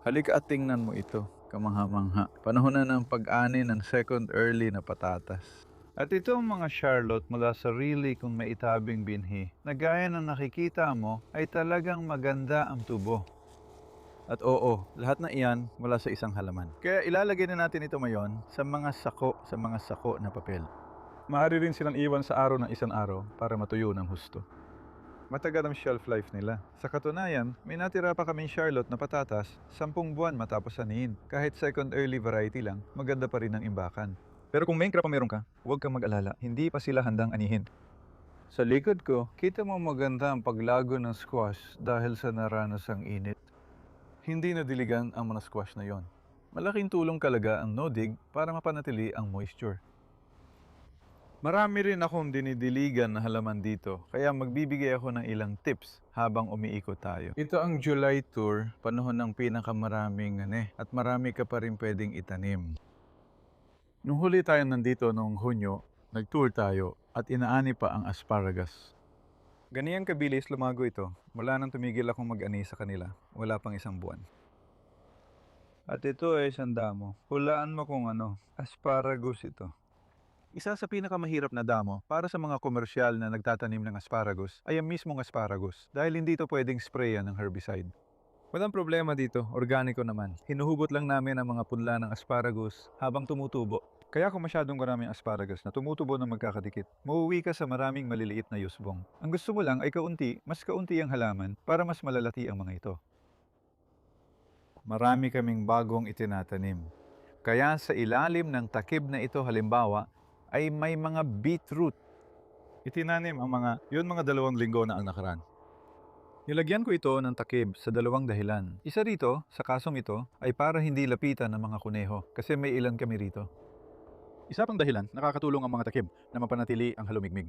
Halika at tingnan mo ito, kamangha-mangha. Panahon na ng pag-ani ng second early na patatas. At ito ang mga Charlotte mula sa really kung maitabing binhi, na gaya ng nakikita mo ay talagang maganda ang tubo. At oo, lahat na iyan mula sa isang halaman. Kaya ilalagay na natin ito ngayon sa mga sako na papel. Maaari rin silang iwan sa araw ng isang araw para matuyo ng husto. Matagal ang shelf life nila. Sa katunayan, may natira pa kaming Charlotte na patatas 10 buwan matapos anihin. Kahit second early variety lang, maganda pa rin ang imbakan. Pero kung main crop ang meron ka, huwag kang mag-alala. Hindi pa sila handang anihin. Sa likod ko, kita mo maganda ang paglago ng squash dahil sa naranasang init. Hindi nadiligan ang mga squash na yon. Malaking tulong talaga ang no-dig para mapanatili ang moisture. Marami rin akong dinidiligan na halaman dito, kaya magbibigay ako ng ilang tips habang umiikot tayo. Ito ang July tour, panahon ng pinakamaraming at marami ka pa rin pwedeng itanim. Nung huli tayo nandito noong Hunyo, nag-tour tayo at inaani pa ang asparagus. Ganyan kabilis lumago ito, mula nang tumigil akong mag-ani sa kanila, wala pang 1 buwan. At ito ay isang damo. Hulaan mo kung ano, asparagus ito. Isa sa pinakamahirap na damo para sa mga komersyal na nagtatanim ng asparagus ay ang mismong asparagus dahil hindi ito pwedeng sprayan ng herbicide. Walang problema dito, organiko naman. Hinuhugot lang namin ang mga punla ng asparagus habang tumutubo. Kaya kung masyadong maraming asparagus na tumutubo ng magkakadikit, mauuwi ka sa maraming maliliit na yusbong. Ang gusto mo lang ay mas kaunti ang halaman para mas malalaki ang mga ito. Marami kaming bagong itinatanim. Kaya sa ilalim ng takib na ito halimbawa, ay may mga beetroot. Itinanim ang mga 2 linggo na ang nakaraan. Nilagyan ko ito ng takib sa 2 dahilan. Isa rito, sa kasong ito, ay para hindi lapitan ng mga kuneho kasi may ilan kami rito. Isa pang dahilan, nakakatulong ang mga takib na mapanatili ang halumigmig.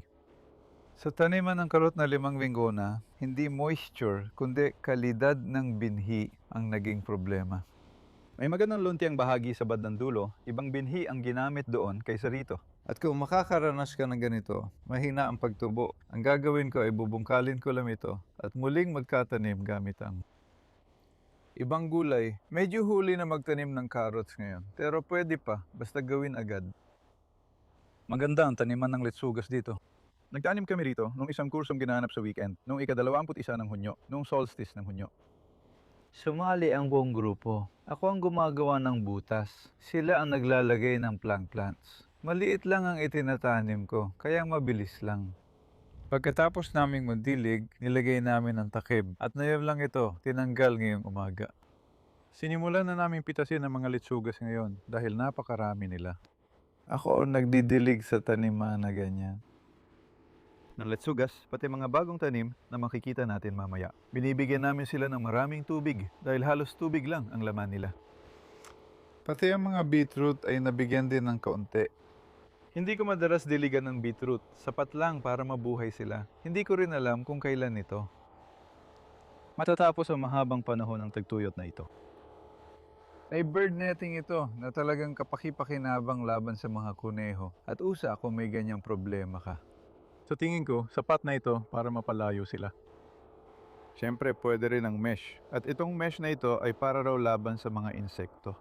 Sa taniman ng karot na 5 linggo na, hindi moisture kundi kalidad ng binhi ang naging problema. May magandang luntiang bahagi sa bandang dulo, ibang binhi ang ginamit doon kaysa rito. At kung makakaranas ka ng ganito, mahina ang pagtubo. Ang gagawin ko ay bubungkalin ko lang ito at muling magkatanim gamit ang ibang gulay. Medyo huli na magtanim ng carrots ngayon, pero pwede pa, basta gawin agad. Maganda ang taniman ng letsugas dito. Nagtanim kami rito nung isang kursong ginanap sa weekend, nung ika-21 ng Hunyo, nung solstice ng Hunyo. Sumali ang buong grupo. Ako ang gumagawa ng butas. Sila ang naglalagay ng plank plants. Maliit lang ang itinatanim ko, kaya mabilis lang. Pagkatapos naming magdilig, nilagay namin ang takib. At ngayon lang ito, tinanggal ngayong umaga. Sinimulan na namin pitasin ang mga litsugas ngayon dahil napakarami nila. Ako ang nagdidilig sa taniman na ganyan ng letsugas, pati mga bagong tanim na makikita natin mamaya. Binibigyan namin sila ng maraming tubig dahil halos tubig lang ang laman nila. Pati ang mga beetroot ay nabigyan din ng kaunti. Hindi ko madalas diligan ng beetroot, sapat lang para mabuhay sila. Hindi ko rin alam kung kailan ito. Matatapos ang mahabang panahon ng tagtuyot na ito. May bird netting ito na talagang kapaki-pakinabang laban sa mga kuneho at usa kung may ganyang problema ka. Sa tingin ko, sapat na ito para mapalayo sila. Siyempre, pwede rin ang mesh. At itong mesh na ito ay para raw laban sa mga insekto.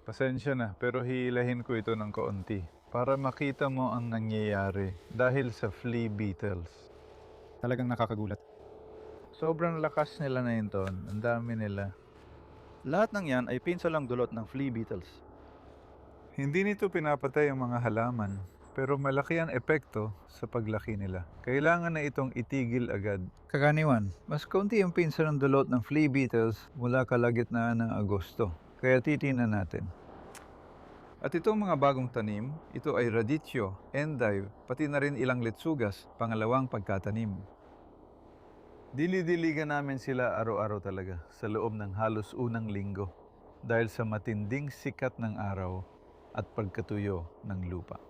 Pasensya na, pero hihilahin ko ito ng kaunti para makita mo ang nangyayari dahil sa flea beetles. Talagang nakakagulat. Sobrang lakas nila na ito. Ang dami nila. Lahat ng yan ay pinsalang dulot ng flea beetles. Hindi nito pinapatay ang mga halaman, pero malaki ang epekto sa paglaki nila. Kailangan na itong itigil agad. Kakaniwan, mas kaunti ang pinsa ng dulot ng flea beetles mula kalagitnaan ng Agosto. Kaya titingnan natin. At itong mga bagong tanim, ito ay radicchio, endive, pati na rin ilang letsugas, pangalawang pagkatanim. Dili-diligan namin sila araw-araw talaga sa loob ng halos unang linggo dahil sa matinding sikat ng araw at pagkatuyo ng lupa.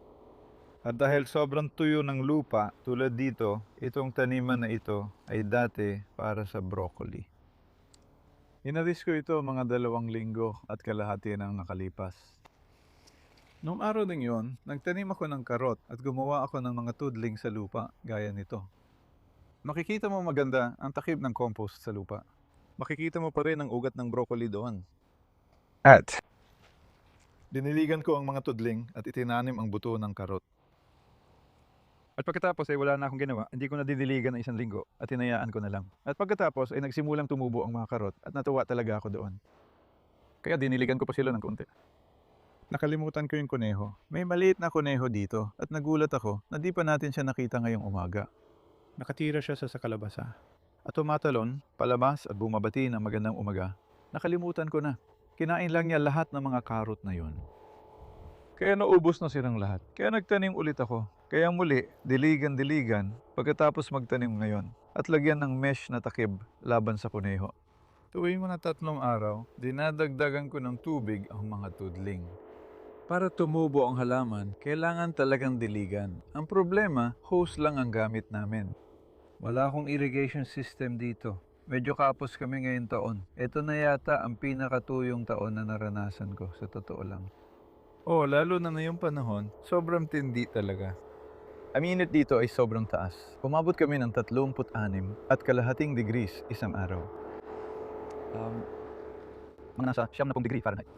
At dahil sobrang tuyo ng lupa, tulad dito, itong taniman na ito ay dati para sa broccoli. Inalis ko ito mga 2 linggo at kalahati nang nakalipas. Noong araw ding yon, nagtanim ako ng karot at gumawa ako ng mga tudling sa lupa gaya nito. Makikita mo maganda ang takip ng compost sa lupa. makikita mo pa rin ang ugat ng broccoli doon. At Diniligan ko ang mga tudling at itinanim ang buto ng karot. At pagkatapos ay wala na akong ginawa, hindi ko na didiligan ng 1 linggo at hinayaan ko na lang. At pagkatapos ay nagsimulang tumubo ang mga karot at natuwa talaga ako doon. Kaya diniligan ko pa sila ng konti. Nakalimutan ko yung kuneho. May maliit na kuneho dito at nagulat ako na di pa natin siya nakita ngayong umaga. Nakatira siya sa kalabasa at tumatalon, palabas at bumabati ng magandang umaga. Nakalimutan ko na. Kinain lang niya lahat ng mga karot na yun. Kaya naubos na silang lahat. Kaya nagtanim ulit ako. Kaya muli, diligan-diligan, pagkatapos magtanim ngayon. At lagyan ng mesh na takib laban sa kuneho. Tuwing mga 3 araw, dinadagdagan ko ng tubig ang mga tudling. Para tumubo ang halaman, kailangan talagang diligan. Ang problema, hose lang ang gamit namin. Wala akong irrigation system dito. Medyo kapos kami ngayong taon. Ito na yata ang pinakatuyong taon na naranasan ko, sa totoo lang. Oh, lalo na ngayong panahon, sobrang tindi talaga. Ang init dito ay sobrang taas. Umabot kami ng 36 at kalahating degrees isang araw. Mga nasa 70 degree Fahrenheit.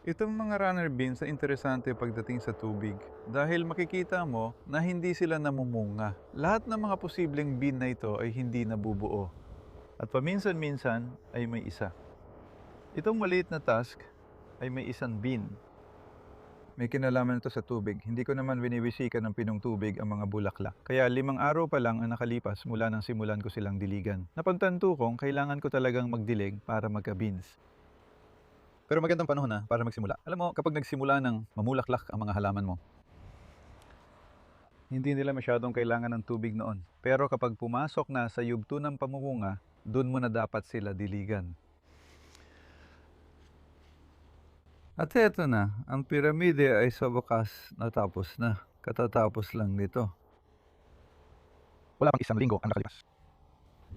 Itong mga runner beans ay interesante pagdating sa tubig dahil makikita mo na hindi sila namumunga. Lahat ng mga posibleng bean na ito ay hindi nabubuo. At paminsan-minsan ay may isa. Itong maliit na tusk ay may isang bean. May kinalaman ito sa tubig. Hindi ko naman biniwisikan ng pinong tubig ang mga bulaklak. Kaya 5 araw pa lang ang nakalipas mula nang simulan ko silang diligan. Napantanto kong kailangan ko talagang magdilig para magka-beans. Pero magandang panahon na para magsimula. Alam mo, kapag nagsimula ng mamulaklak ang mga halaman mo, hindi nila masyadong kailangan ng tubig noon. Pero kapag pumasok na sa yugto ng pamumunga, doon mo na dapat sila diligan. At eto na, ang piramide ay sa wakas natapos na. Katatapos lang nito. Wala pang 1 linggo ang nakalipas.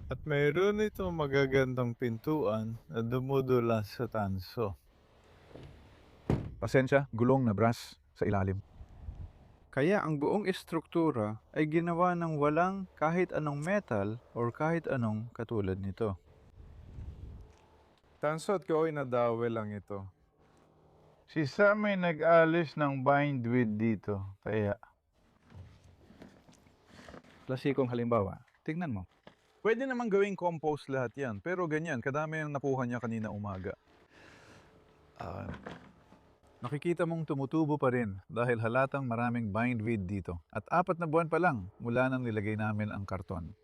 At mayroon itong magagandang pintuan na dumudulas sa tanso. Pasensya, gulong na brass sa ilalim. Kaya ang buong estruktura ay ginawa ng walang kahit anong metal or kahit anong katulad nito. Tanso at kahoy na dawel lang ito. Si Sam ay nag-alis ng bindweed dito, kaya... Klasikong halimbawa, tingnan mo. Pwede namang gawing compost lahat yan, pero ganyan, kadami ang nakuha niya kanina umaga. Nakikita mong tumutubo pa rin dahil halatang maraming bindweed dito. At 4 na buwan pa lang mula nang nilagay namin ang karton.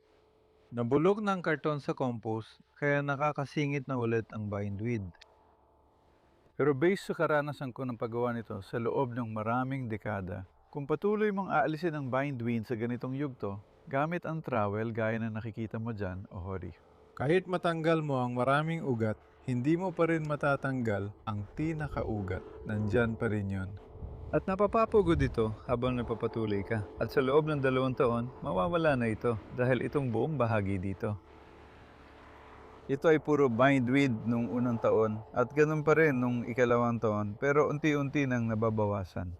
Nabulok ng karton sa compost, kaya nakakasingit na ulit ang bindweed. Pero based sa karanasan ko ng paggawa nito sa loob ng maraming dekada, kung patuloy mong aalisin ang bindweed sa ganitong yugto, gamit ang trowel gaya na nakikita mo dyan o hori. Kahit matanggal mo ang maraming ugat, hindi mo pa rin matatanggal ang pinakaugat. Nandyan pa rin yun. At napapapagod ito habang napapatuloy ka. At sa loob ng 2 taon, mawawala na ito dahil itong buong bahagi dito. Ito ay puro bindweed nung unang taon at ganun pa rin nung ikalawang taon pero unti-unti nang nababawasan.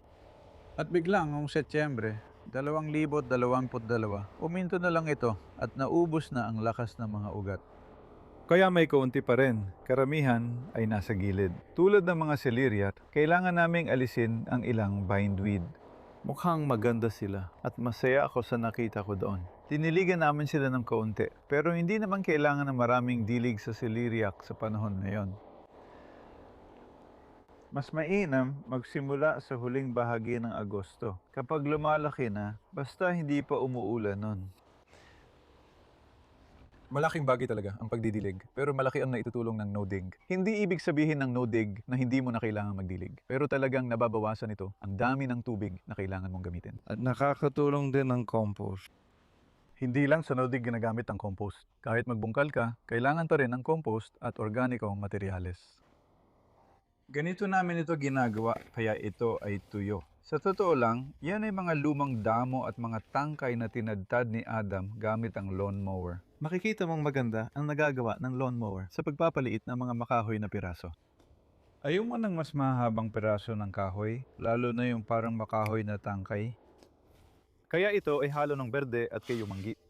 At biglang noong Setyembre 2022, uminto na lang ito at naubos na ang lakas ng mga ugat. Kaya may kaunti pa rin, karamihan ay nasa gilid. Tulad ng mga celeriac, kailangan naming alisin ang ilang bindweed. Mukhang maganda sila at masaya ako sa nakita ko doon. Diniligan namin sila ng kaunti, pero hindi naman kailangan ng maraming dilig sa celeriac sa panahon ngayon. Mas mainam magsimula sa huling bahagi ng Agosto. Kapag lumalaki na, basta hindi pa umuulan nun. Malaking bagay talaga ang pagdidilig, pero malaki ang naitutulong ng no-dig. Hindi ibig sabihin ng no-dig na hindi mo na kailangan magdilig, pero talagang nababawasan ito ang dami ng tubig na kailangan mong gamitin. At nakakatulong din ang compost. Hindi lang sa no-dig ginagamit ang compost. Kahit magbungkal ka, kailangan pa rin ng compost at organikong materyales. Ganito namin ito ginagawa, kaya ito ay tuyo. Sa totoo lang, yan ay mga lumang damo at mga tangkay na tinadtad ni Adam gamit ang lawnmower. Makikita mong maganda ang nagagawa ng lawnmower sa pagpapaliit ng mga makahoy na piraso. Ayaw mo ng mas mahabang piraso ng kahoy, lalo na yung parang makahoy na tangkay? Kaya ito ay halo ng berde at kayumanggi.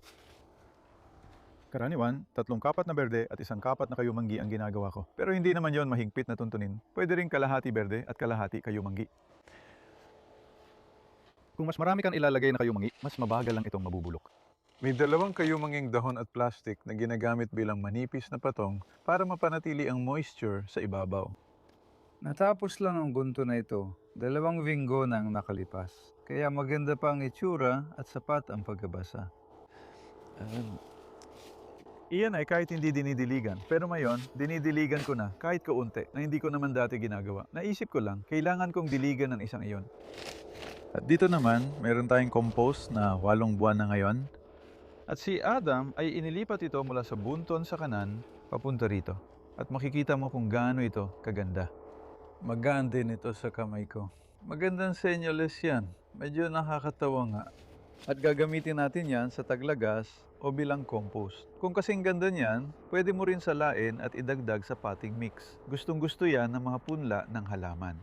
Karaniwan, 3 kapat na berde at 1 kapat na kayumanggi ang ginagawa ko. Pero hindi naman yon mahigpit na tuntunin. Pwede rin kalahati berde at kalahati kayumanggi. Kung mas marami kang ilalagay na kayumanggi, mas mabagal lang itong mabubulok. May 2 kayumanging dahon at plastic na ginagamit bilang manipis na patong para mapanatili ang moisture sa ibabaw. Natapos lang ang gunto na ito, 2 linggo na ang nakalipas. Kaya maganda pa ang itsura at sapat ang pagkabasa. Iyan ay kahit hindi dinidiligan. Pero ngayon, dinidiligan ko na kahit kaunti na hindi ko naman dati ginagawa. Naisip ko lang, kailangan kong diligan ng isang iyon. At dito naman, meron tayong compost na 8 buwan na ngayon. At si Adam ay inilipat ito mula sa bunton sa kanan papunta rito. At makikita mo kung gaano ito kaganda. Magaan din ito sa kamay ko. Magandang senyales yan. Medyo nakakatawa nga. At gagamitin natin yan sa taglagas o bilang compost. Kung kasing ganda niyan, pwede mo rin salain at idagdag sa potting mix. Gustong-gusto yan ng mga punla ng halaman.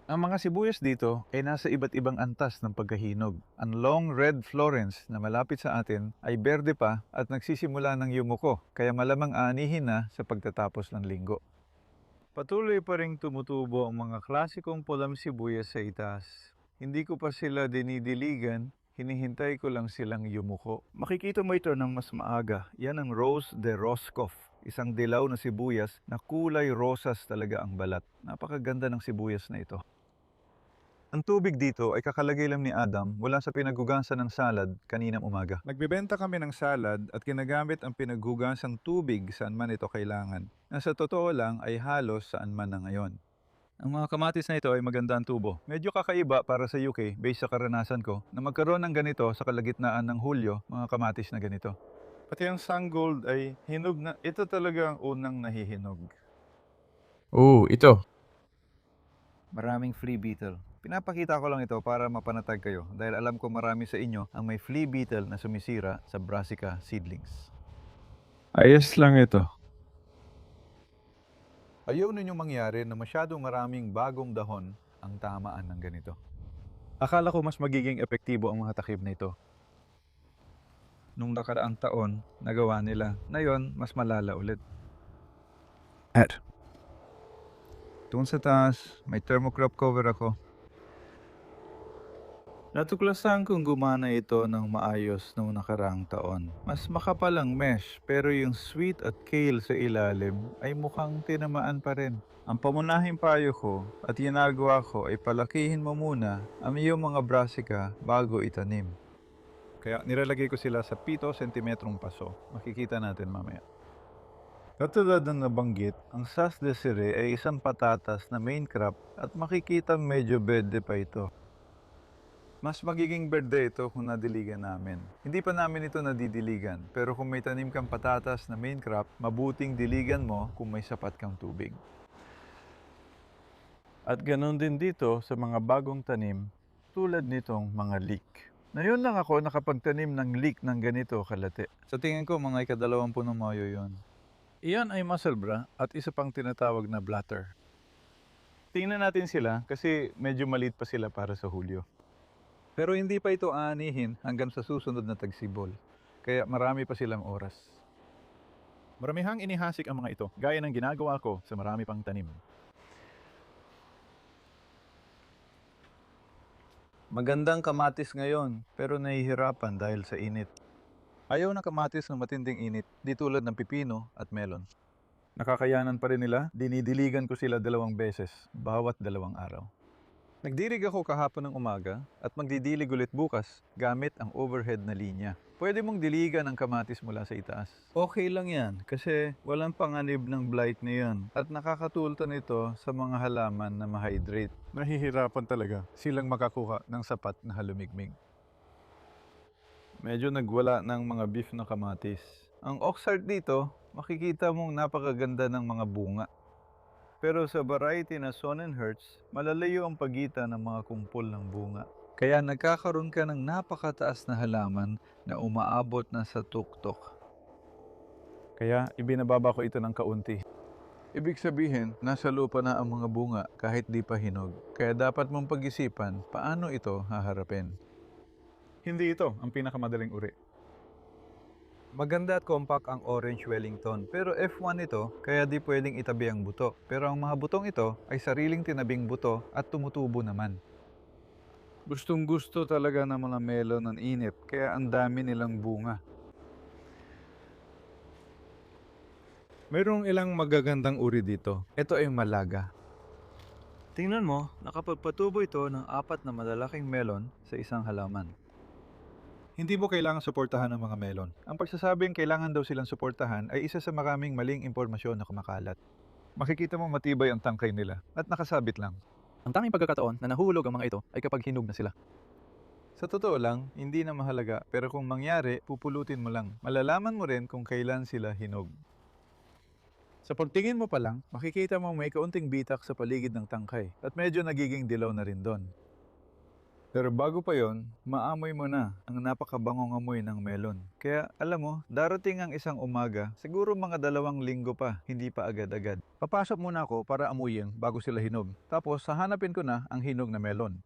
Ang mga sibuyas dito ay nasa iba't ibang antas ng pagkahinog. Ang long red Florence na malapit sa atin ay berde pa at nagsisimula ng yumuko, kaya malamang aanihin na sa pagtatapos ng linggo. Patuloy pa ring tumutubo ang mga klasikong pulang sibuyas sa itaas. Hindi ko pa sila dinidiligan, hinihintay ko lang silang yumuko. Makikita mo ito ng mas maaga. Yan ang Rose de Roscoff, isang dilaw na sibuyas na kulay rosas talaga ang balat. Napakaganda ng sibuyas na ito. Ang tubig dito ay kakalagay lang ni Adam mula sa pinaghugasan ng salad kaninang umaga. Nagbebenta kami ng salad at ginagamit ang pinaghugasang tubig saan man ito kailangan. Na sa totoo lang ay halos saan man na ngayon. Ang mga kamatis na ito ay maganda ang tubo. Medyo kakaiba para sa UK based sa karanasan ko na magkaroon ng ganito sa kalagitnaan ng Hulyo, mga kamatis na ganito. Pati ang Sangold ay hinog na. Ito talaga ang unang nahihinog. Ito. Maraming flea beetle. Pinapakita ko lang ito para mapanatag kayo dahil alam ko marami sa inyo ang may flea beetle na sumisira sa brassica seedlings. Ayos lang ito. Ayaw ninyong mangyari na masyadong maraming bagong dahon ang tamaan ng ganito. Akala ko mas magiging epektibo ang mga takip na ito. Nung nakaraang taon, nagawa nila. Ngayon, mas malala ulit. At doon sa taas, may thermocrop cover ako. Natuklasan kong gumana ito ng maayos noong nakaraang taon. Mas makapal ang mesh, pero yung sweet at kale sa ilalim ay mukhang tinamaan pa rin. Ang pamunahing payo ko at ginagawa ko ay palakihin mo muna ang iyong mga brassica bago itanim. Kaya nilalagay ko sila sa 7 sentimetrong paso. Makikita natin mamaya. Katulad ng nabanggit, ang Sas de Sere ay isang patatas na main crop at makikita medyo berde pa ito. Mas magiging berde ito kung nadiligan namin. Hindi pa namin ito nadidiligan, pero kung may tanim kang patatas na main crop, mabuting diligan mo kung may sapat kang tubig. At ganoon din dito sa mga bagong tanim, tulad nitong mga leek. Ngayon lang ako nakapagtanim ng leek ng ganito kalate. Sa tingin ko mga ika-20 ng Mayo yun. Iyan ay musselbra at isa pang tinatawag na blatter. Tingnan natin sila kasi medyo maliit pa sila para sa Hulyo. Pero hindi pa ito aanihin hanggang sa susunod na tagsibol. Kaya marami pa silang oras. Maramihang inihasik ang mga ito, gaya ng ginagawa ko sa marami pang tanim. Magandang kamatis ngayon, pero nahihirapan dahil sa init. Ayaw na kamatis ng matinding init, di tulad ng pipino at melon. Nakakayanan pa rin nila, dinidiligan ko sila 2 beses, bawat 2 araw. Nagdirig ako kahapon ng umaga at magdidilig ulit bukas gamit ang overhead na linya. Pwede mong diligan ang kamatis mula sa itaas. Okay lang yan kasi walang panganib ng blight na yan at nakakatulong ito sa mga halaman na mahydrate. Nahihirapan talaga silang makakuha ng sapat na halumigmig. Medyo nagwala ng mga beef na kamatis. Ang oxheart dito, makikita mong napakaganda ng mga bunga. Pero sa variety na Sonnenherz, malalayo ang pagitan ng mga kumpol ng bunga. Kaya nagkakaroon ka ng napakataas na halaman na umaabot na sa tuktok. Kaya ibinababa ko ito ng kaunti. Ibig sabihin, nasa lupa na ang mga bunga kahit di pa hinog. Kaya dapat mong pag-isipan paano ito haharapin. Hindi ito ang pinakamadaling uri. Maganda at compact ang Orange Wellington, pero F1 ito, kaya di pwedeng itabi ang buto. Pero ang mga butong ito ay sariling tinabing buto at tumutubo naman. Gustong gusto talaga ng mga melon ng init, kaya ang dami nilang bunga. Mayroong ilang magagandang uri dito. Ito ay malaga. Tingnan mo, nakapagpatubo ito ng 4 na malalaking melon sa isang halaman. Hindi mo kailangan suportahan ang mga melon. Ang pagsasabing kailangan daw silang suportahan ay isa sa maraming maling impormasyon na kumakalat. Makikita mo matibay ang tangkay nila at nakasabit lang. Ang tanging pagkakataon na nahulog ang mga ito ay kapag hinog na sila. Sa totoo lang, hindi na mahalaga, pero kung mangyari, pupulutin mo lang. Malalaman mo rin kung kailan sila hinog. Sa pagtingin mo pa lang, makikita mo may kaunting bitak sa paligid ng tangkay at medyo nagiging dilaw na rin doon. Pero bago pa yon, maamoy mo na ang napakabangong amoy ng melon. Kaya alam mo, darating ang isang umaga, siguro mga 2 linggo pa, hindi pa agad-agad. Papasok muna ako para amuyin bago sila hinog. Tapos hahanapin ko na ang hinog na melon.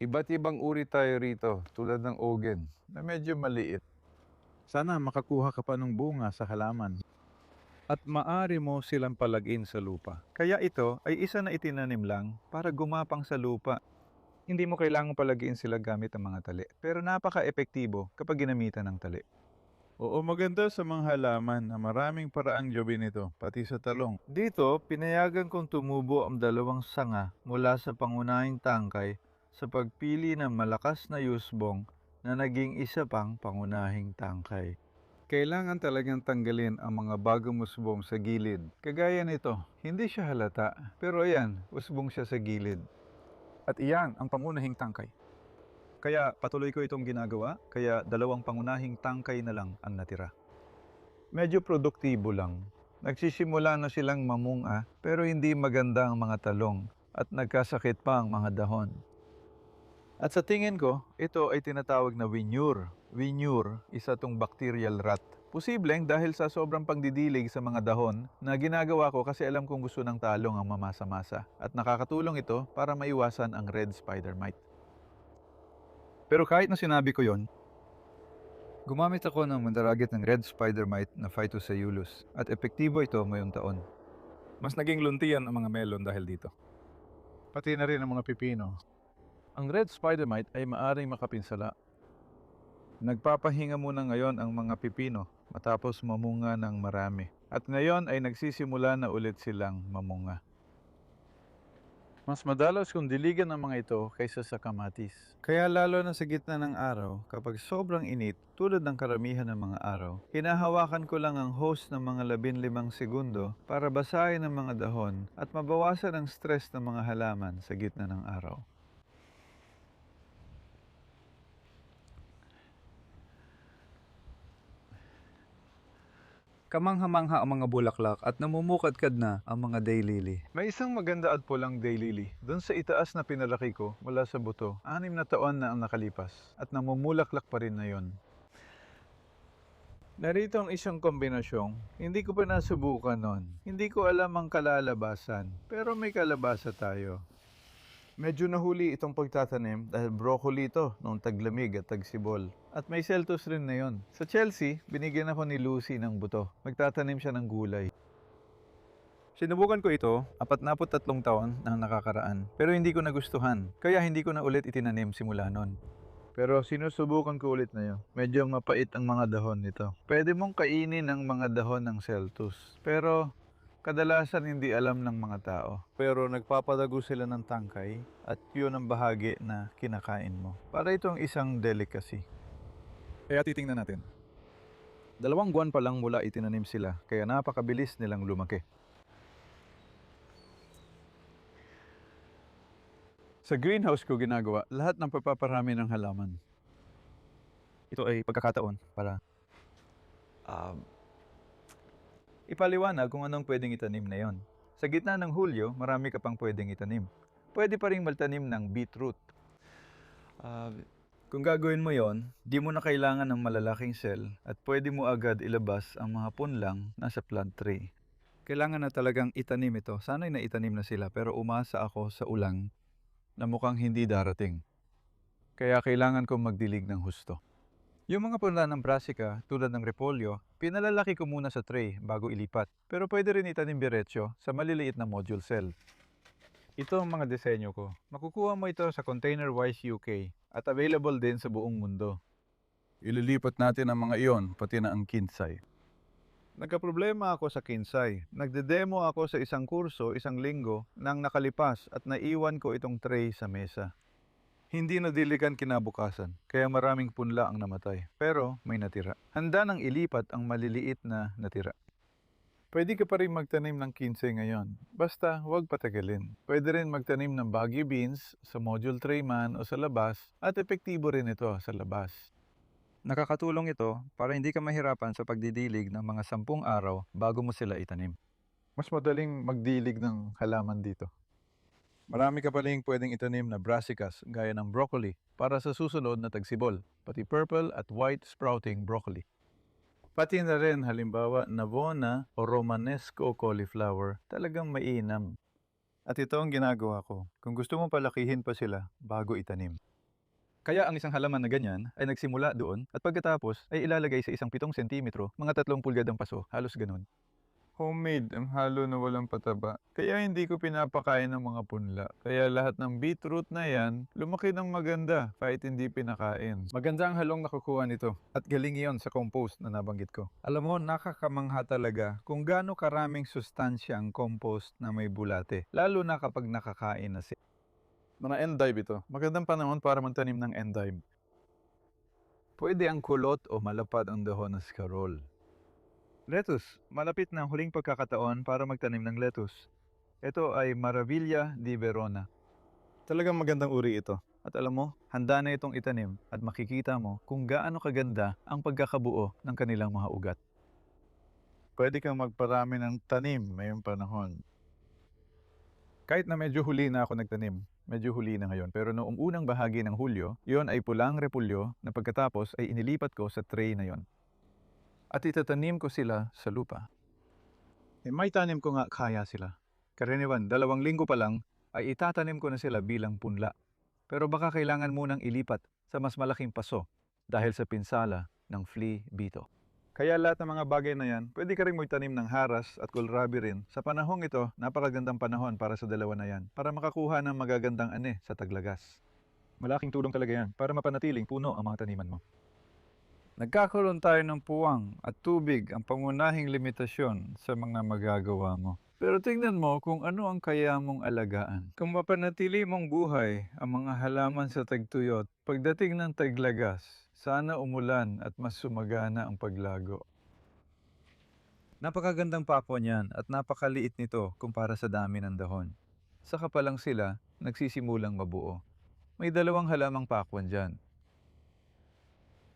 Iba't ibang uri tayo rito, tulad ng ogen, na medyo maliit. Sana makakuha ka pa ng bunga sa halaman. At maari mo silang palagin sa lupa. Kaya ito ay isa na itinanim lang para gumapang sa lupa. Hindi mo kailangang palagiin sila gamit ang mga tali. Pero napaka-epektibo kapag ginamitan ng tali. Oo, maganda sa mga halaman na maraming paraang jobin nito, pati sa talong. Dito, pinayagan kong tumubo ang 2 sanga mula sa pangunahing tangkay sa pagpili ng malakas na yusbong na naging isa pang pangunahing tangkay. Kailangan talagang tanggalin ang mga bagong usbong sa gilid. Kagaya nito, hindi siya halata, pero ayan, usbong siya sa gilid. At iyan ang pangunahing tangkay. Kaya patuloy ko itong ginagawa, kaya 2 pangunahing tangkay na lang ang natira. Medyo produktibo lang. Nagsisimula na silang mamunga, pero hindi maganda ang mga talong at nagkasakit pa ang mga dahon. At sa tingin ko, ito ay tinatawag na wenyur. Wenyur, isa tong bacterial rot. Posibleng dahil sa sobrang pagdidilig sa mga dahon na ginagawa ko kasi alam kong gusto ng talong ang mamasa-masa. At nakakatulong ito para maiwasan ang red spider mite. Pero kahit na sinabi ko yon, gumamit ako ng mandaragit ng red spider mite na Phytoseiulus at epektibo ito ngayong taon. Mas naging luntian ang mga melon dahil dito. Pati na rin ang mga pipino. Ang red spider mite ay maaring makapinsala. Nagpapahinga muna ngayon ang mga pipino matapos mamunga ng marami. At ngayon ay nagsisimula na ulit silang mamunga. Mas madalas kung diligan ang mga ito kaysa sa kamatis. Kaya lalo na sa gitna ng araw, kapag sobrang init, tulad ng karamihan ng mga araw, hinahawakan ko lang ang hose ng mga 15 segundo para basahin ang mga dahon at mabawasan ang stress ng mga halaman sa gitna ng araw. Kamangha-mangha ang mga bulaklak at namumukadkad na ang mga daylily. May isang maganda at pulang daylily. Doon sa itaas na pinalaki ko mula sa buto, 6 na taon na ang nakalipas at namumulaklak pa rin na yon. Narito ang isang kombinasyong, hindi ko pa nasubukan nun. Hindi ko alam ang kalalabasan, pero may kalabasa tayo. Medyo nahuli itong pagtatanim dahil broccoli ito noong taglamig at tagsibol. At may seltos rin na yon. Sa Chelsea, binigyan ako ni Lucy ng buto. Magtatanim siya ng gulay. Sinubukan ko ito, 43 taon nang nakakaraan. Pero hindi ko nagustuhan, kaya hindi ko na ulit itinanim simula nun. Pero sinusubukan ko ulit na yun. Medyo mapait ang mga dahon nito. Pwede mong kainin ang mga dahon ng seltus. Pero kadalasan hindi alam ng mga tao. Pero nagpapadago sila ng tangkay at yun ang bahagi na kinakain mo. Para itong isang delicacy. Kaya titingnan natin. 2 buwan pa lang mula itinanim sila, kaya napakabilis nilang lumaki. Sa greenhouse ko ginagawa lahat ng pagpaparami ng halaman. Ito ay pagkakataon para Ipaliwanag kung anong pwedeng itanim na yon. Sa gitna ng Hulyo, marami ka pang pwedeng itanim. Pwede pa rin magtanim ng beetroot. Kung gagawin mo yon, di mo na kailangan ng malalaking cell at pwede mo agad ilabas ang mga punlang nasa plant tray. Kailangan na talagang itanim ito. Sana'y naitanim na sila pero umasa ako sa ulang na mukhang hindi darating. Kaya kailangan kong magdilig ng husto. Yung mga punla ng brassica tulad ng repolyo, pinalalaki ko muna sa tray bago ilipat. Pero pwede rin itanim diretsyo sa maliliit na module cell. Ito ang mga disenyo ko. Makukuha mo ito sa Containerwise UK at available din sa buong mundo. Ililipat natin ang mga iyon, pati na ang kinsay. Nagkaproblema ako sa kinsay. Nagde-demo ako sa isang kurso, isang linggo, nang nakalipas at naiwan ko itong tray sa mesa. Hindi nadiligan kinabukasan, kaya maraming punla ang namatay. Pero may natira. Handa nang ilipat ang maliliit na natira. Pwede ka pa rin magtanim ng kinsay ngayon. Basta huwag patagalin. Pwede rin magtanim ng baggy beans sa module tray man o sa labas at epektibo rin ito sa labas. Nakakatulong ito para hindi ka mahirapan sa pagdidilig ng mga 10 araw bago mo sila itanim. Mas madaling magdilig ng halaman dito. Marami ka paling pwedeng itanim na brassicas gaya ng broccoli para sa susunod na tagsibol, pati purple at white sprouting broccoli. Pati na rin halimbawa Navona o Romanesco cauliflower, talagang mainam. At ito ang ginagawa ko, kung gusto mo palakihin pa sila bago itanim. Kaya ang isang halaman na ganyan ay nagsimula doon at pagkatapos ay ilalagay sa isang 7 sentimetro, mga 3 pulgadang paso, halos ganun. Homemade ang halo na walang pataba. Kaya hindi ko pinapakain ng mga punla. Kaya lahat ng beetroot na yan, lumaki ng maganda kahit hindi pinakain. Maganda ang halong nakukuha nito at galing iyon sa compost na nabanggit ko. Alam mo, nakakamangha talaga kung gaano karaming sustansya ang compost na may bulate. Lalo na kapag nakakain na sila. Mga endive ito. Magandang panahon para magtanim ng endive. Pwede ang kulot o malapad ang dahon ng scarol. Lettuce. Malapit na ang huling pagkakataon para magtanim ng lettuce. Ito ay Maravilla di Verona. Talagang magandang uri ito. At alam mo, handa na itong itanim at makikita mo kung gaano kaganda ang pagkakabuo ng kanilang mga ugat. Pwede kang magparami ng tanim ngayong panahon. Kahit na medyo huli na ako nagtanim, medyo huli na ngayon. Pero noong unang bahagi ng Hulyo, yon ay pulang repulyo na pagkatapos ay inilipat ko sa tray na yon. At itatanim ko sila sa lupa. May tanim ko nga kaya sila. Karaniwan, 2 linggo pa lang ay itatanim ko na sila bilang punla. Pero baka kailangan munang ilipat sa mas malaking paso dahil sa pinsala ng flea beetle. Kaya lahat ng mga bagay na yan, pwede ka rin magtanim ng haras at kohlrabi rin. Sa panahong ito, napakagandang panahon para sa dalawa na yan, para makakuha ng magagandang ani sa taglagas. Malaking tulong talaga yan para mapanatiling puno ang mga taniman mo. Nagkakaroon tayo ng puwang at tubig ang pangunahing limitasyon sa mga magagawa mo. Pero tingnan mo kung ano ang kaya mong alagaan. Kung mapanatili mong buhay ang mga halaman sa tagtuyot, pagdating ng taglagas, sana umulan at mas sumagana ang paglago. Napakagandang pakwan yan at napakaliit nito kumpara sa dami ng dahon. Saka pa lang sila nagsisimulang mabuo. May 2 halamang pakwan dyan.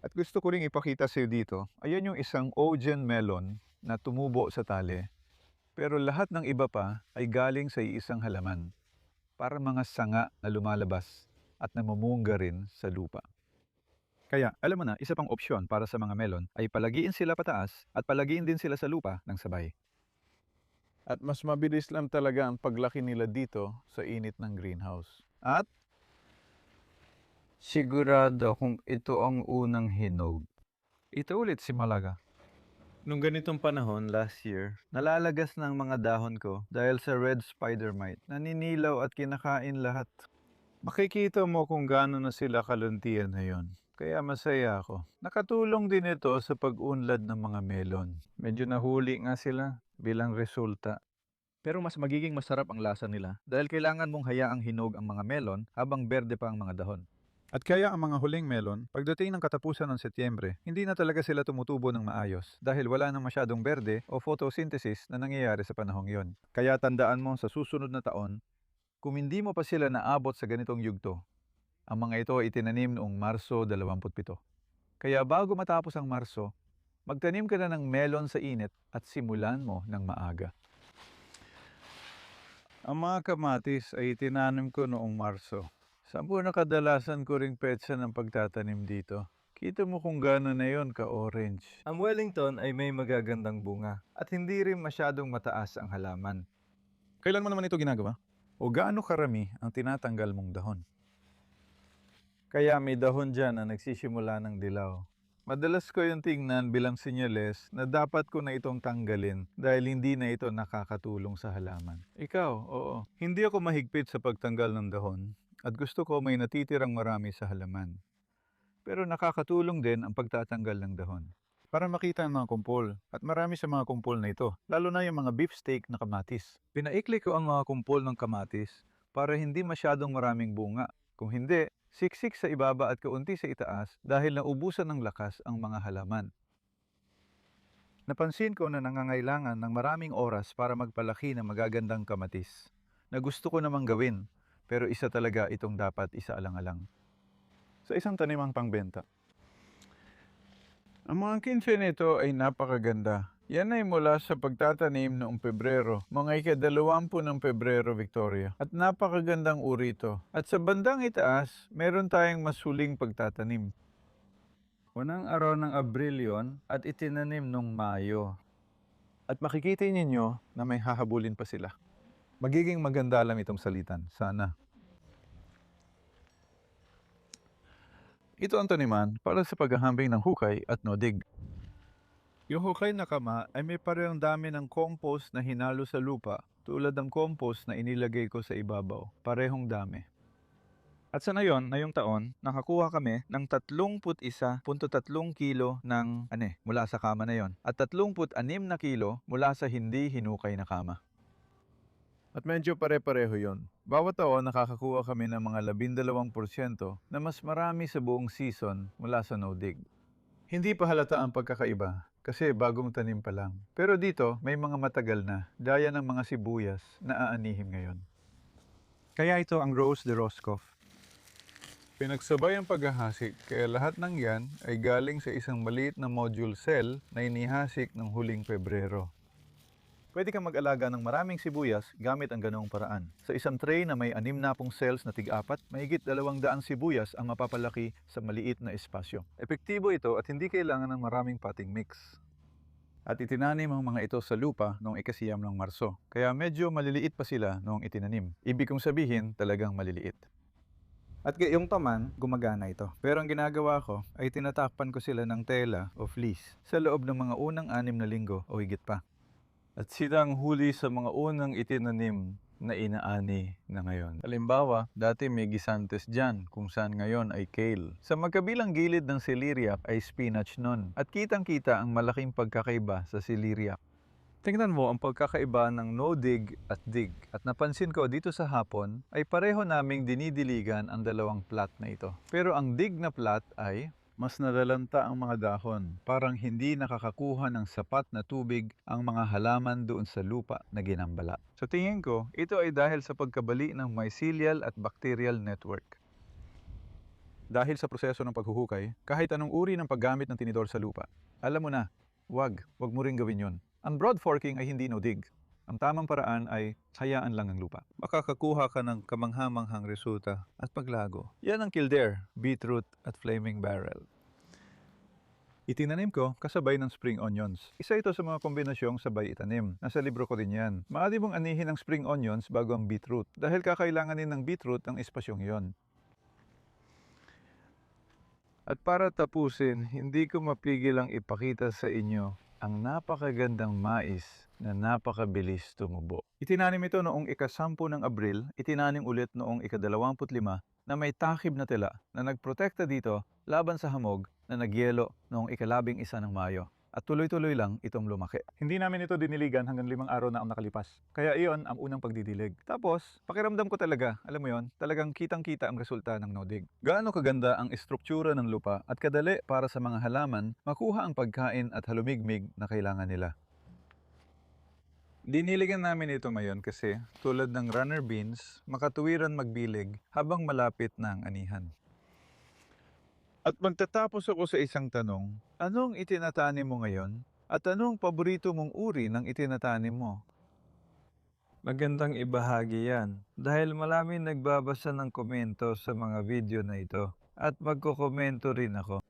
At gusto ko ring ipakita sa iyo dito, ayan yung isang Ogen melon na tumubo sa tali. Pero lahat ng iba pa ay galing sa isang halaman. Para mga sanga na lumalabas at namumunga rin sa lupa. Kaya, alam mo na, isa pang opsyon para sa mga melon ay palagiin sila pataas at palagiin din sila sa lupa ng sabay. At mas mabilis lang talaga ang paglaki nila dito sa init ng greenhouse. At sigurado kung ito ang unang hinog. Ito ulit si Malaga. Nung ganitong panahon last year, nalalagas ng mga dahon ko dahil sa red spider mite. Naninilaw at kinakain lahat. Makikita mo kung gaano na sila kaluntian ngayon. Kaya masaya ako. Nakatulong din ito sa pag-unlad ng mga melon. Medyo nahuli nga sila bilang resulta. Pero mas magiging masarap ang lasa nila dahil kailangan mong hayaang hinog ang mga melon habang berde pa ang mga dahon. At kaya ang mga huling melon, pagdating ng katapusan ng Setyembre, hindi na talaga sila tumutubo ng maayos dahil wala nang masyadong berde o photosynthesis na nangyayari sa panahong yon. Kaya tandaan mo sa susunod na taon, kung hindi mo pa sila naabot sa ganitong yugto, ang mga ito ay itinanim noong Marso 27. Kaya bago matapos ang Marso, magtanim ka na ng melon sa init at simulan mo ng maaga. Ang mga kamatis ay itinanim ko noong Marso. Saan po na kadalasan ko ring petsa ng pagtatanim dito? Kita mo kung gano'n na yon ka-orange. Ang Wellington ay may magagandang bunga at hindi rin masyadong mataas ang halaman. Kailan mo naman ito ginagawa? O gaano karami ang tinatanggal mong dahon? Kaya may dahon dyan na nagsisimula ng dilaw. Madalas ko yung tingnan bilang senyales na dapat ko na itong tanggalin dahil hindi na ito nakakatulong sa halaman. Ikaw, oo. Hindi ako mahigpit sa pagtanggal ng dahon at gusto ko may natitirang marami sa halaman. Pero nakakatulong din ang pagtatanggal ng dahon. Para makita ang mga kumpol at marami sa mga kumpol na ito, lalo na yung mga beefsteak na kamatis. Pinaikli ko ang mga kumpol ng kamatis para hindi masyadong maraming bunga. Kung hindi, siksik sa ibaba at kaunti sa itaas dahil naubusan ng lakas ang mga halaman. Napansin ko na nangangailangan ng maraming oras para magpalaki ng magagandang kamatis na gusto ko namang gawin, pero isa talaga itong dapat isaalang-alang. Sa isang tanimang pangbenta. Ang mga kinse nito ay napakaganda. Yan ay mula sa pagtatanim noong Pebrero, mga ika-20 ng Pebrero, Victoria. At napakagandang uri ito. At sa bandang itaas, meron tayong masuling pagtatanim. Unang araw ng Abril yon at itinanim noong Mayo. At makikita ninyo na may hahabulin pa sila. Magiging maganda lang itong salitan, sana. Ito ang taniman para sa paghahambing ng hukay at nodig. Yung hukay na kama ay may parehong dami ng compost na hinalo sa lupa tulad ng compost na inilagay ko sa ibabaw. Parehong dami. At sa ngayong taon, nakakuha kami ng 31.3 kilo ng mula sa kama na yon at 36 na kilo mula sa hindi hinukay na kama. At medyo pare-pareho yon. Bawat taon nakakakuha kami ng mga 12% na mas marami sa buong season mula sa no-dig. Hindi pa halata ang pagkakaiba kasi bagong tanim pa lang. Pero dito may mga matagal na, gaya ng mga sibuyas na aanihim ngayon. Kaya ito ang Rose de Roscoff. Pinagsabay ang paghahasik kaya lahat ng yan ay galing sa isang maliit na module cell na inihasik ng huling Pebrero. Pwede kang mag-alaga ng maraming sibuyas gamit ang ganoong paraan. Sa isang tray na may 60 cells na tig-apat, mahigit 200 sibuyas ang mapapalaki sa maliit na espasyo. Epektibo ito at hindi kailangan ng maraming potting mix. At itinanim ang mga ito sa lupa noong ika-9 ng Marso. Kaya medyo maliliit pa sila noong itinanim. Ibig kong sabihin, talagang maliliit. At gayong taman, gumagana ito. Pero ang ginagawa ko ay tinatakpan ko sila ng tela o fleece sa loob ng mga unang 6 na linggo o higit pa. At sila ang huli sa mga unang itinanim na inaani na ngayon. Halimbawa, dati may gisantes dyan kung saan ngayon ay kale. Sa magkabilang gilid ng celeriac ay spinach nun. At kitang-kita ang malaking pagkakaiba sa celeriac. Tingnan mo ang pagkakaiba ng no-dig at dig. At napansin ko dito sa hapon ay pareho naming dinidiligan ang dalawang plat na ito. Pero ang dig na plat ay mas nalalanta ang mga dahon. Parang hindi nakakakuha ng sapat na tubig ang mga halaman doon sa lupa na ginambala. Sa tingin ko, ito ay dahil sa pagkabali ng mycelial at bacterial network. Dahil sa proseso ng paghuhukay, kahit anong uri ng paggamit ng tinidor sa lupa, alam mo na, wag mo ring gawin yon. Ang broad forking ay hindi no-dig. Ang tamang paraan ay hayaan lang ang lupa. Makakakuha ka ng kamangha-manghang resulta at paglago. Yan ang kildare, beetroot at flaming barrel. Itinanim ko kasabay ng spring onions. Isa ito sa mga kombinasyong sabay itanim. Nasa libro ko din yan. Maaari mong anihin ang spring onions bago ang beetroot dahil kakailanganin ng beetroot ang espasyong yon. At para tapusin, hindi ko mapigil ang ipakita sa inyo ang napakagandang mais na napakabilis tumubo. Itinanim ito noong ika-10 ng Abril, itinanim ulit noong ika-25 na may takib na tela na nagprotekta dito laban sa hamog na nagyelo noong ika-11 ng Mayo. At tuloy-tuloy lang itong lumaki. Hindi namin ito diniligan hanggang 5 araw na ang nakalipas. Kaya iyon ang unang pagdidilig. Tapos, pakiramdam ko talaga, alam mo yon, talagang kitang-kita ang resulta ng no-dig. Gaano kaganda ang estruktura ng lupa at kadali para sa mga halaman makuha ang pagkain at halumigmig na kailangan nila. Diniligan namin ito ngayon kasi tulad ng runner beans, makatuwiran magbilig habang malapit na ang anihan. At magtatapos ako sa isang tanong, anong itinatanim mo ngayon? At anong paborito mong uri ng itinatanim mo? Magandang ibahagi yan dahil maraming nagbabasa ng komento sa mga video na ito at magkokomento rin ako.